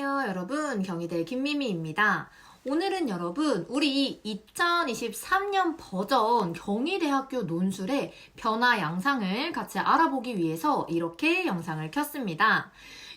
안녕하세요 여러분, 경희대 김미미입니다. 오늘은 여러분 우리 2023년 버전 경희대학교 논술의 변화 양상을 같이 알아보기 위해서 이렇게 영상을 켰습니다.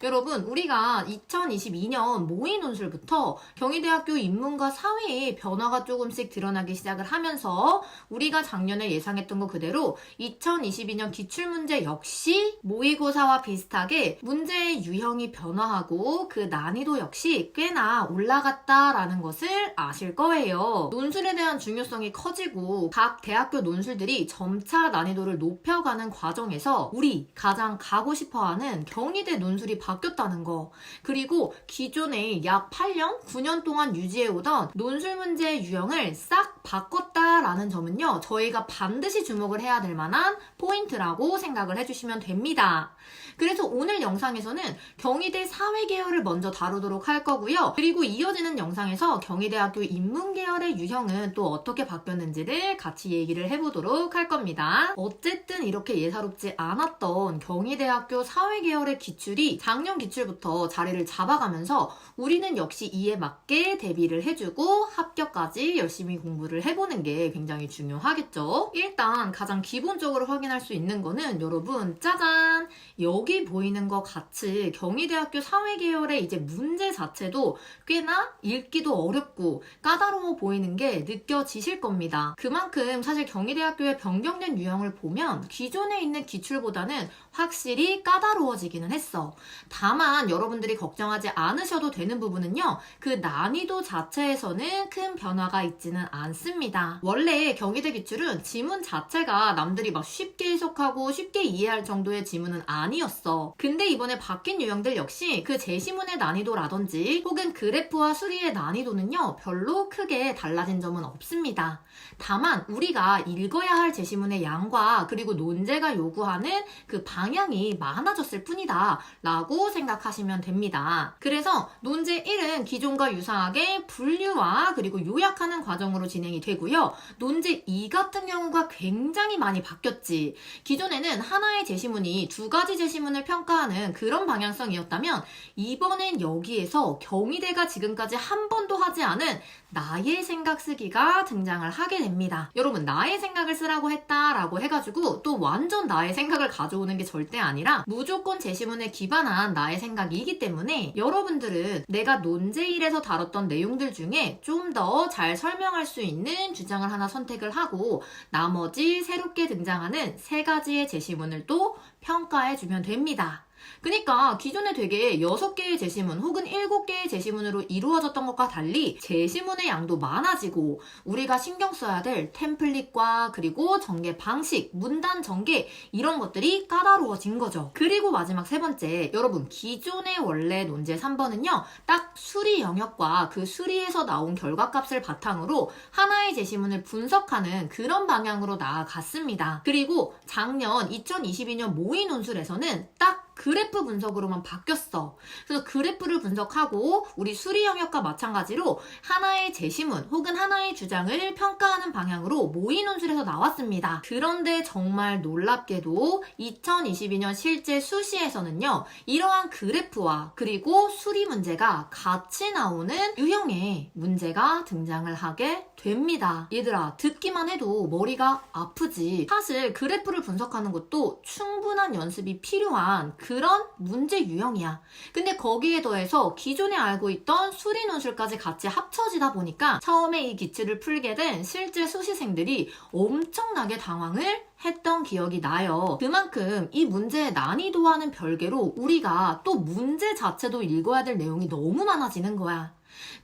여러분, 우리가 2022년 모의 논술부터 경희대학교 인문과 사회의 변화가 조금씩 드러나기 시작을 하면서 우리가 작년에 예상했던 것 그대로 2022년 기출문제 역시 모의고사와 비슷하게 문제의 유형이 변화하고 그 난이도 역시 꽤나 올라갔다라는 것을 아실 거예요. 논술에 대한 중요성이 커지고 각 대학교 논술들이 점차 난이도를 높여가는 과정에서 우리 가장 가고 싶어하는 경희대 논술이 바뀌었다는 거, 그리고 기존에 약 8년, 9년 동안 유지해오던 논술 문제의 유형을 싹 바꿨다라는 점은요, 저희가 반드시 주목을 해야 될 만한 포인트라고 생각을 해주시면 됩니다. 그래서 오늘 영상에서는 경희대 사회계열을 먼저 다루도록 할 거고요. 그리고 이어지는 영상에서 경희대학교 인문계열의 유형은 또 어떻게 바뀌었는지를 같이 얘기를 해보도록 할 겁니다. 어쨌든 이렇게 예사롭지 않았던 경희대학교 사회계열의 기출이 작년 기출부터 자리를 잡아가면서 우리는 역시 이에 맞게 대비를 해주고 합격까지 열심히 공부를 해보는 게 굉장히 중요하겠죠. 일단 가장 기본적으로 확인할 수 있는 거는 여러분, 짜잔! 여기 보이는 것 같이 경희대학교 사회계열의 이제 문제 자체도 꽤나 읽기도 어렵고 까다로워 보이는 게 느껴지실 겁니다. 그만큼 사실 경희대학교의 변경된 유형을 보면 기존에 있는 기출보다는 확실히 까다로워지기는 했어. 다만 여러분들이 걱정하지 않으셔도 되는 부분은요, 그 난이도 자체에서는 큰 변화가 있지는 않습니다. 원래 경희대 기출은 지문 자체가 남들이 막 쉽게 해석하고 쉽게 이해할 정도의 지문은 아니었어. 근데 이번에 바뀐 유형들 역시 그 제시문의 난이도라든지 혹은 그래프와 수리의 난이도는요, 별로 크게 달라진 점은 없습니다. 다만 우리가 읽어야 할 제시문의 양과 그리고 논제가 요구하는 그 방향이 많아졌을 뿐이다 라고 생각하시면 됩니다. 그래서 논제 1은 기존과 유사하게 분류와 그리고 요약하는 과정으로 진행이 되고요. 논제 2 같은 경우가 굉장히 많이 바뀌었지. 기존에는 하나의 제시문이 두 가지 제시문을 평가하는 그런 방향성이었다면 이번엔 여기에서 경희대가 지금까지 한 번도 하지 않은 나의 생각 쓰기가 등장을 하게 됩니다. 여러분, 나의 생각을 쓰라고 했다라고 해가지고 또 완전 나의 생각을 가져오는 게 절대 아니라 무조건 제시문에 기반한 나의 생각이기 때문에 여러분들은 내가 논제 1에서 다뤘던 내용들 중에 좀 더 잘 설명할 수 있는 주장을 하나 선택을 하고 나머지 새롭게 등장하는 3가지의 제시문을 또 평가해주면 됩니다. 그러니까 기존에 되게 6개의 제시문 혹은 7개의 제시문으로 이루어졌던 것과 달리 제시문의 양도 많아지고 우리가 신경 써야 될 템플릿과 그리고 전개 방식, 문단 전개 이런 것들이 까다로워진 거죠. 그리고 마지막 3번째, 여러분 기존의 원래 논제 3번은요, 딱 수리 영역과 그 수리에서 나온 결과값을 바탕으로 하나의 제시문을 분석하는 그런 방향으로 나아갔습니다. 그리고 작년 2022년 모의 논술에서는 딱 그래프 분석으로만 바뀌었어. 그래서 그래프를 분석하고 우리 수리 영역과 마찬가지로 하나의 제시문 혹은 하나의 주장을 평가하는 방향으로 모의 논술에서 나왔습니다. 그런데 정말 놀랍게도 2022년 실제 수시에서는요, 이러한 그래프와 그리고 수리 문제가 같이 나오는 유형의 문제가 등장을 하게 됩니다. 얘들아, 듣기만 해도 머리가 아프지. 사실 그래프를 분석하는 것도 충분한 연습이 필요한 그런 문제 유형이야. 근데 거기에 더해서 기존에 알고 있던 수리 논술까지 같이 합쳐지다 보니까 처음에 이 기출을 풀게 된 실제 수시생들이 엄청나게 당황을 했던 기억이 나요. 그만큼 이 문제의 난이도와는 별개로 우리가 또 문제 자체도 읽어야 될 내용이 너무 많아지는 거야.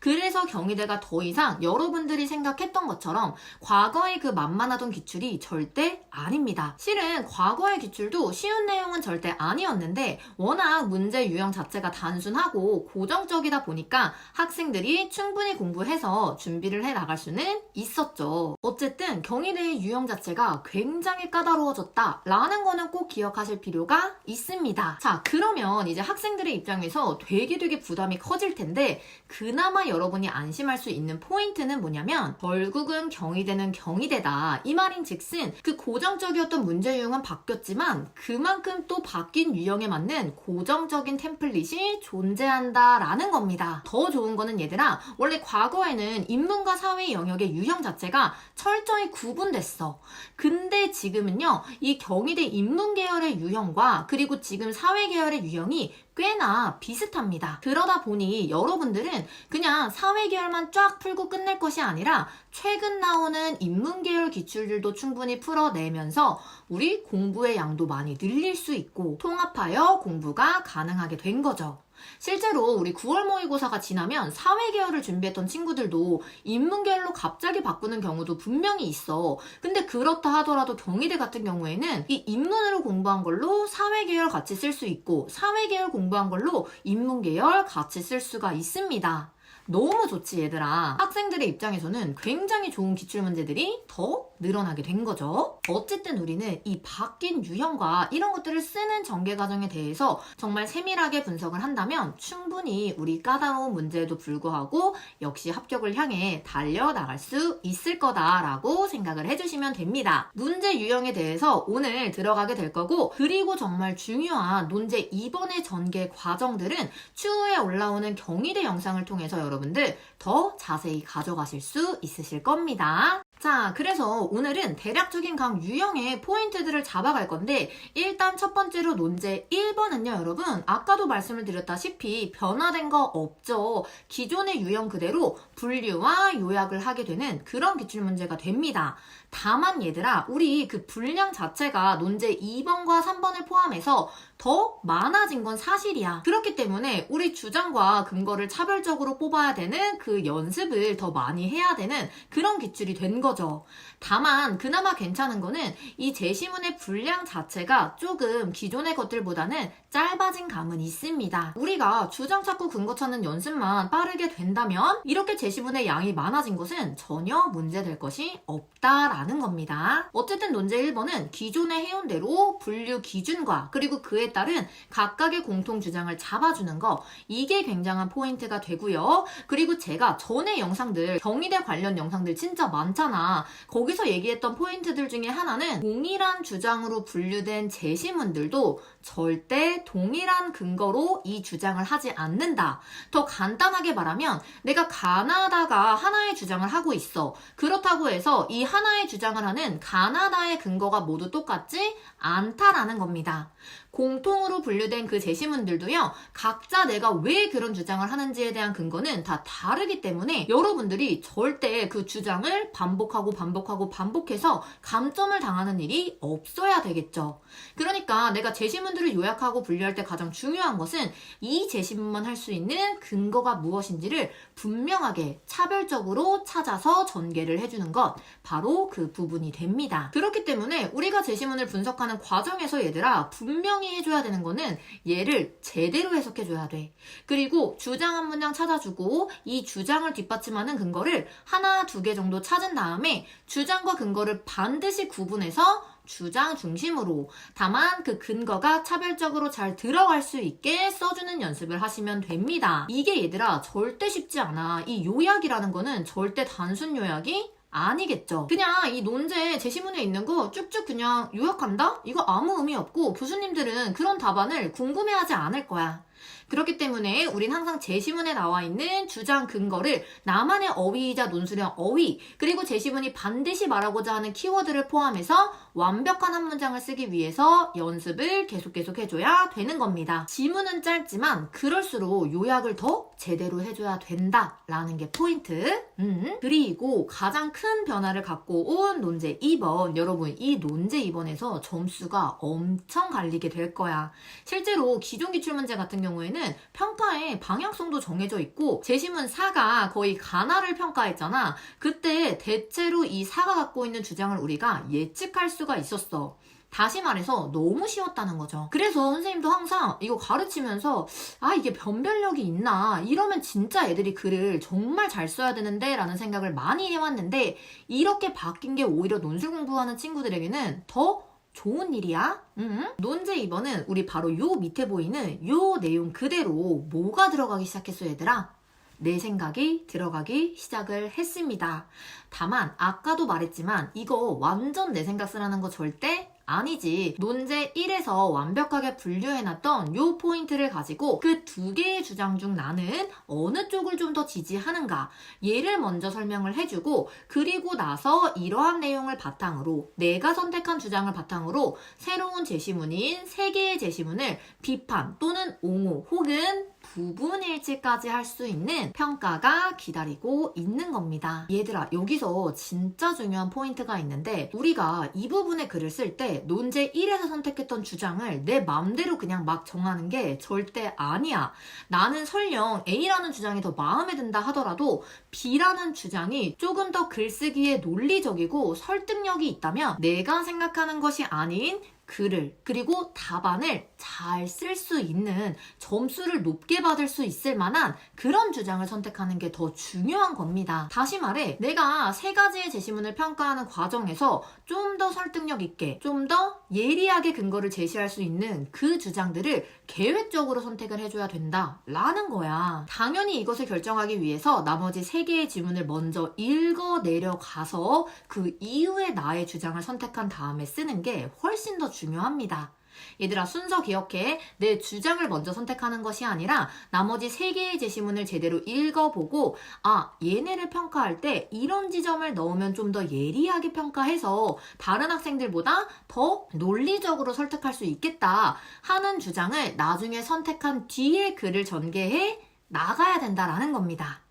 그래서 경희대가 더 이상 여러분들이 생각했던 것처럼 과거의 그 만만하던 기출이 절대 아닙니다. 실은 과거의 기출도 쉬운 내용은 절대 아니었는데 워낙 문제 유형 자체가 단순하고 고정적이다 보니까 학생들이 충분히 공부해서 준비를 해 나갈 수는 있었죠. 어쨌든 경희대의 유형 자체가 굉장히 까다로워졌다라는 거는 꼭 기억하실 필요가 있습니다. 자, 그러면 이제 학생들의 입장에서 되게 부담이 커질 텐데 그나마 그나마 여러분이 안심할 수 있는 포인트는 뭐냐면 결국은 경희대는 경희대다. 이 말인 즉슨 그 고정적이었던 문제 유형은 바뀌었지만 그만큼 또 바뀐 유형에 맞는 고정적인 템플릿이 존재한다라는 겁니다. 더 좋은 거는 얘들아, 원래 과거에는 인문과 사회 영역의 유형 자체가 철저히 구분됐어. 근데 지금은요, 이 경희대 인문 계열의 유형과 그리고 지금 사회 계열의 유형이 꽤나 비슷합니다. 그러다 보니 여러분들은 그냥 사회 계열만 쫙 풀고 끝낼 것이 아니라 최근 나오는 인문 계열 기출들도 충분히 풀어내면서 우리 공부의 양도 많이 늘릴 수 있고 통합하여 공부가 가능하게 된 거죠. 실제로 우리 9월 모의고사가 지나면 사회 계열을 준비했던 친구들도 인문 계열로 갑자기 바꾸는 경우도 분명히 있어. 근데 그렇다 하더라도 경희대 같은 경우에는 이 인문으로 공부한 걸로 사회 계열 같이 쓸 수 있고 사회 계열 공부한 걸로 인문 계열 같이 쓸 수가 있습니다. 너무 좋지 얘들아. 학생들의 입장에서는 굉장히 좋은 기출문제들이 더 늘어나게 된 거죠. 어쨌든 우리는 이 바뀐 유형과 이런 것들을 쓰는 전개 과정에 대해서 정말 세밀하게 분석을 한다면 충분히 우리 까다로운 문제에도 불구하고 역시 합격을 향해 달려나갈 수 있을 거다라고 생각을 해주시면 됩니다. 문제 유형에 대해서 오늘 들어가게 될 거고, 그리고 정말 중요한 논제 2번의 전개 과정들은 추후에 올라오는 경희대 영상을 통해서 여러분들 더 자세히 가져가실 수 있으실 겁니다. 자, 그래서 오늘은 대략적인 각 유형의 포인트들을 잡아갈 건데, 일단 첫 번째로 논제 1번은요 여러분, 아까도 말씀을 드렸다시피 변화된 거 없죠. 기존의 유형 그대로 분류와 요약을 하게 되는 그런 기출문제가 됩니다. 다만 얘들아, 우리 그 분량 자체가 논제 2번과 3번을 포함해서 더 많아진 건 사실이야. 그렇기 때문에 우리 주장과 근거를 차별적으로 뽑아야 되는 그 연습을 더 많이 해야 되는 그런 기출이 된 거죠. 다만 그나마 괜찮은 거는 이 제시문의 분량 자체가 조금 기존의 것들보다는 짧아진 감은 있습니다. 우리가 주장 찾고 근거 찾는 연습만 빠르게 된다면 이렇게 제시문의 양이 많아진 것은 전혀 문제될 것이 없다라는 겁니다. 어쨌든 논제 1번은 기존에 해온 대로 분류 기준과 그리고 그에 따른 각각의 공통 주장을 잡아주는 거, 이게 굉장한 포인트가 되고요. 그리고 제가 전에 영상들, 경희대 관련 영상들 진짜 많잖아. 거기서 얘기했던 포인트들 중에 하나는 동일한 주장으로 분류된 제시문들도 절대 동일한 근거로 이 주장을 하지 않는다. 더 간단하게 말하면 내가 가나다가 하나의 주장을 하고 있어. 그렇다고 해서 이 하나의 주장을 하는 가나다의 근거가 모두 똑같지 않다라는 겁니다. 공통으로 분류된 그 제시문들도요, 각자 내가 왜 그런 주장을 하는지에 대한 근거는 다 다르기 때문에 여러분들이 절대 그 주장을 반복해서 감점을 당하는 일이 없어야 되겠죠. 그러니까 내가 제시문들을 요약하고 분류할 때 가장 중요한 것은 이 제시문만 할 수 있는 근거가 무엇인지를 분명하게 차별적으로 찾아서 전개를 해주는 것, 바로 그 부분이 됩니다. 그렇기 때문에 우리가 제시문을 분석하는 과정에서 얘들아, 분명히 해줘야 되는 거는 얘를 제대로 해석해줘야 돼. 그리고 주장 한 문장 찾아주고 이 주장을 뒷받침하는 근거를 하나, 두 개 정도 찾은 다음에 주장과 근거를 반드시 구분해서 주장 중심으로, 다만 그 근거가 차별적으로 잘 들어갈 수 있게 써주는 연습을 하시면 됩니다. 이게 얘들아 절대 쉽지 않아. 이 요약이라는 거는 절대 단순 요약이 아니겠죠. 그냥 이 논제 제시문에 있는 거 쭉쭉 그냥 요약한다? 이거 아무 의미 없고 교수님들은 그런 답안을 궁금해하지 않을 거야. 그렇기 때문에 우린 항상 제시문에 나와 있는 주장 근거를 나만의 어휘이자 논술형 어휘, 그리고 제시문이 반드시 말하고자 하는 키워드를 포함해서 완벽한 한 문장을 쓰기 위해서 연습을 계속 해줘야 되는 겁니다. 지문은 짧지만 그럴수록 요약을 더 제대로 해줘야 된다라는 게 포인트. 그리고 가장 큰 변화를 갖고 온 논제 2번. 여러분, 이 논제 2번에서 점수가 엄청 갈리게 될 거야. 실제로 기존 기출문제 같은 경우에는 평가의 방향성도 정해져 있고, 제시문 4가 거의 가나를 평가했잖아. 그때 대체로 이 4가 갖고 있는 주장을 우리가 예측할 수가 있었어. 다시 말해서 너무 쉬웠다는 거죠. 그래서 선생님도 항상 이거 가르치면서 이게 변별력이 있나, 이러면 진짜 애들이 글을 정말 잘 써야 되는데 라는 생각을 많이 해왔는데, 이렇게 바뀐 게 오히려 논술 공부하는 친구들에게는 더 좋은 일이야. 논제 2번은 우리 바로 요 밑에 보이는 요 내용 그대로 뭐가 들어가기 시작했어 얘들아? 내 생각이 들어가기 시작을 했습니다. 다만 아까도 말했지만 이거 완전 내 생각 쓰라는 거 절대 아니지. 논제 1에서 완벽하게 분류해놨던 요 포인트를 가지고 그 두 개의 주장 중 나는 어느 쪽을 좀 더 지지하는가 얘를 먼저 설명을 해주고 그리고 나서 이러한 내용을 바탕으로 내가 선택한 주장을 바탕으로 새로운 제시문인 3개의 제시문을 비판 또는 옹호 혹은 부분일치까지 할 수 있는 평가가 기다리고 있는 겁니다. 얘들아, 여기서 진짜 중요한 포인트가 있는데 우리가 이 부분의 글을 쓸 때 논제 1에서 선택했던 주장을 내 맘대로 그냥 막 정하는 게 절대 아니야. 나는 설령 A라는 주장이 더 마음에 든다 하더라도 B라는 주장이 조금 더 글쓰기에 논리적이고 설득력이 있다면 내가 생각하는 것이 아닌 글을 그리고 답안을 잘 쓸 수 있는 점수를 높게 받을 수 있을 만한 그런 주장을 선택하는 게 더 중요한 겁니다. 다시 말해 내가 3가지의 제시문을 평가하는 과정에서 좀 더 설득력 있게 좀 더 예리하게 근거를 제시할 수 있는 그 주장들을 계획적으로 선택을 해줘야 된다 라는 거야. 당연히 이것을 결정하기 위해서 나머지 3개의 지문을 먼저 읽어 내려가서 그 이후에 나의 주장을 선택한 다음에 쓰는 게 훨씬 더 중요합니다. 얘들아, 순서 기억해. 내 주장을 먼저 선택하는 것이 아니라 나머지 3개의 제시문을 제대로 읽어보고 얘네를 평가할 때 이런 지점을 넣으면 좀 더 예리하게 평가해서 다른 학생들보다 더 논리적으로 설득할 수 있겠다 하는 주장을 나중에 선택한 뒤에 글을 전개해 나가야 된다라는 겁니다.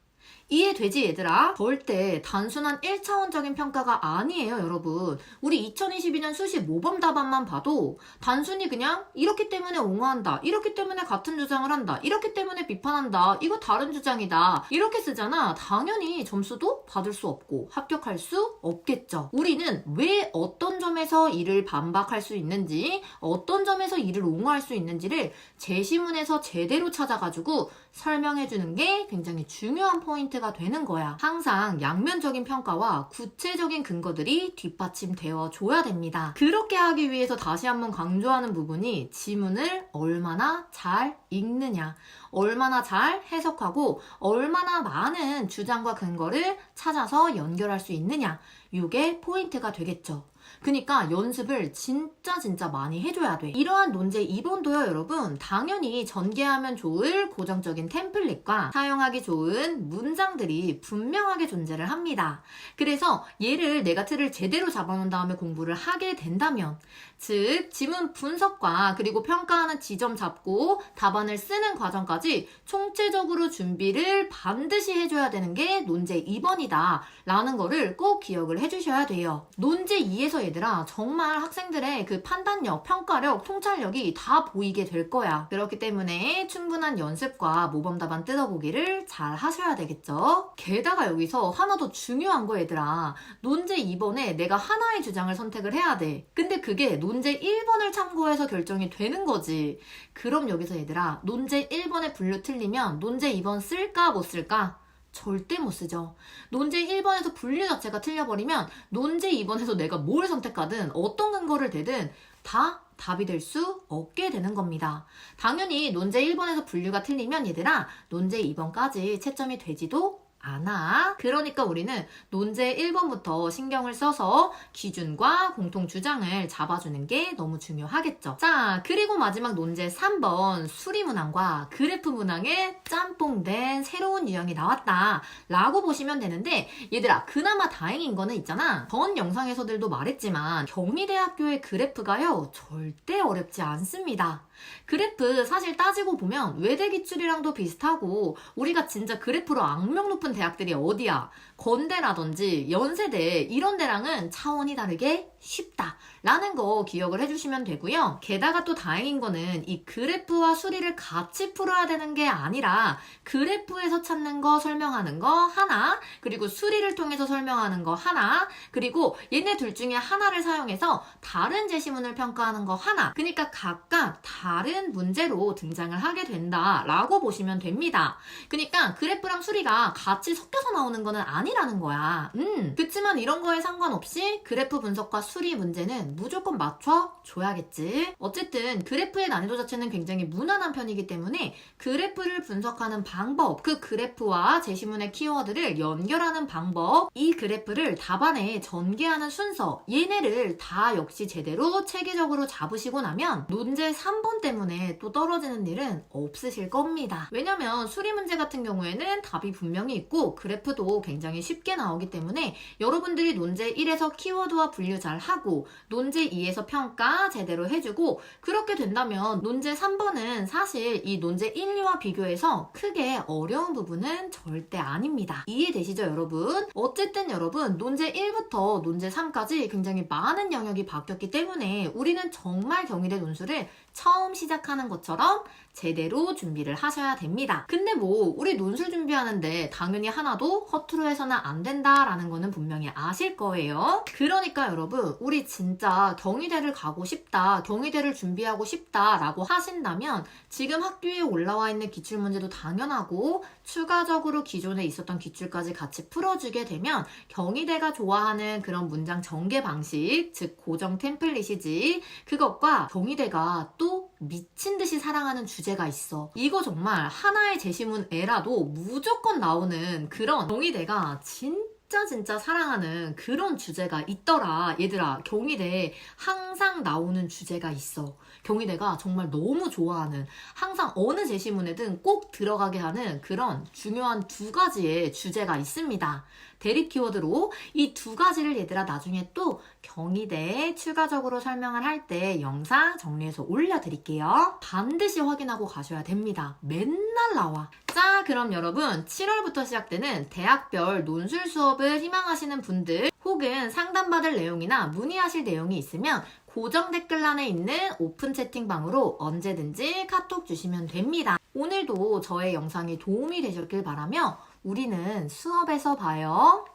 이해되지 얘들아? 절대 단순한 1차원적인 평가가 아니에요 여러분. 우리 2022년 수시 모범 답안만 봐도 단순히 그냥 이렇기 때문에 옹호한다, 이렇기 때문에 같은 주장을 한다, 이렇기 때문에 비판한다, 이거 다른 주장이다 이렇게 쓰잖아. 당연히 점수도 받을 수 없고 합격할 수 없겠죠. 우리는 왜 어떤 점에서 이를 반박할 수 있는지 어떤 점에서 이를 옹호할 수 있는지를 제시문에서 제대로 찾아가지고 설명해주는 게 굉장히 중요한 포인트가 되는 거야. 항상 양면적인 평가와 구체적인 근거들이 뒷받침되어 줘야 됩니다. 그렇게 하기 위해서 다시 한번 강조하는 부분이 지문을 얼마나 잘 읽느냐, 얼마나 잘 해석하고 얼마나 많은 주장과 근거를 찾아서 연결할 수 있느냐, 이게 포인트가 되겠죠. 그러니까 연습을 진짜 많이 해줘야 돼. 이러한 논제 2번도요 여러분, 당연히 전개하면 좋을 고정적인 템플릿과 사용하기 좋은 문장들이 분명하게 존재를 합니다. 그래서 얘를 내가 틀을 제대로 잡아놓은 다음에 공부를 하게 된다면, 즉 지문 분석과 그리고 평가하는 지점 잡고 답안을 쓰는 과정까지 총체적으로 준비를 반드시 해줘야 되는 게 논제 2번이다 라는 거를 꼭 기억을 해주셔야 돼요. 논제 2에서 얘들아 정말 학생들의 그 판단력, 평가력, 통찰력이 다 보이게 될 거야. 그렇기 때문에 충분한 연습과 모범 답안 뜯어보기를 잘 하셔야 되겠죠. 게다가 여기서 하나 더 중요한 거 얘들아, 논제 2번에 내가 하나의 주장을 선택을 해야 돼. 근데 그게 논제 1번을 참고해서 결정이 되는 거지. 그럼 여기서 얘들아 논제 1번의 분류 틀리면 논제 2번 쓸까 못 쓸까? 절대 못 쓰죠. 논제 1번에서 분류 자체가 틀려버리면 논제 2번에서 내가 뭘 선택하든 어떤 근거를 대든 다 답이 될 수 없게 되는 겁니다. 당연히 논제 1번에서 분류가 틀리면 얘들아 논제 2번까지 채점이 되지도 않아. 그러니까 우리는 논제 1번부터 신경을 써서 기준과 공통주장을 잡아주는 게 너무 중요하겠죠. 자, 그리고 마지막 논제 3번 수리 문항과 그래프 문항에 짬뽕된 새로운 유형이 나왔다 라고 보시면 되는데, 얘들아 그나마 다행인 거는 있잖아. 전 영상에서들도 말했지만 경희대학교의 그래프가요 절대 어렵지 않습니다. 그래프 사실 따지고 보면 외대 기출이랑도 비슷하고, 우리가 진짜 그래프로 악명 높은 대학들이 어디야? 건대라든지 연세대 이런 데랑은 차원이 다르게 쉽다 라는 거 기억을 해주시면 되고요. 게다가 또 다행인 거는 이 그래프와 수리를 같이 풀어야 되는 게 아니라 그래프에서 찾는 거 설명하는 거 하나, 그리고 수리를 통해서 설명하는 거 하나, 그리고 얘네 둘 중에 하나를 사용해서 다른 제시문을 평가하는 거 하나, 그러니까 각각 다른 문제로 등장을 하게 된다 라고 보시면 됩니다. 그러니까 그래프랑 수리가 같이 같이 섞여서 나오는 거는 아니라는 거야. 그치만 이런 거에 상관없이 그래프 분석과 수리 문제는 무조건 맞춰줘야겠지. 어쨌든 그래프의 난이도 자체는 굉장히 무난한 편이기 때문에 그래프를 분석하는 방법, 그 그래프와 제시문의 키워드를 연결하는 방법, 이 그래프를 답안에 전개하는 순서, 얘네를 다 역시 제대로 체계적으로 잡으시고 나면 논제 3번 때문에 또 떨어지는 일은 없으실 겁니다. 왜냐면 수리 문제 같은 경우에는 답이 분명히 있고 그래프도 굉장히 쉽게 나오기 때문에 여러분들이 논제 1에서 키워드와 분류 잘 하고 논제 2에서 평가 제대로 해주고 그렇게 된다면 논제 3번은 사실 이 논제 1, 2와 비교해서 크게 어려운 부분은 절대 아닙니다. 이해되시죠, 여러분? 어쨌든 여러분, 논제 1부터 논제 3까지 굉장히 많은 영역이 바뀌었기 때문에 우리는 정말 경희대 논술을 처음 시작하는 것처럼 제대로 준비를 하셔야 됩니다. 근데 뭐 우리 논술 준비하는데 당연히 하나도 허투루 해서는 안 된다라는 거는 분명히 아실 거예요. 그러니까 여러분, 우리 진짜 경희대를 가고 싶다, 경희대를 준비하고 싶다라고 하신다면 지금 학교에 올라와 있는 기출문제도 당연하고 추가적으로 기존에 있었던 기출까지 같이 풀어주게 되면 경희대가 좋아하는 그런 문장 전개 방식, 즉 고정 템플릿이지, 그것과 경희대가 또 미친 듯이 사랑하는 주제가 있어. 이거 정말 하나의 제시문 에라도 무조건 나오는 그런 경희대가 진짜 사랑하는 그런 주제가 있더라. 얘들아, 경희대 항상 나오는 주제가 있어. 경희대가 정말 너무 좋아하는, 항상 어느 제시문에든 꼭 들어가게 하는 그런 중요한 2가지의 주제가 있습니다. 대립 키워드로 이 2가지를 얘들아 나중에 또 경희대에 추가적으로 설명을 할 때 영상 정리해서 올려드릴게요. 반드시 확인하고 가셔야 됩니다. 맨날 나와. 자, 그럼 여러분 7월부터 시작되는 대학별 논술 수업을 희망하시는 분들 혹은 상담받을 내용이나 문의하실 내용이 있으면 고정 댓글란에 있는 오픈 채팅방으로 언제든지 카톡 주시면 됩니다. 오늘도 저의 영상이 도움이 되셨길 바라며 우리는 수업에서 봐요.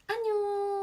안녕.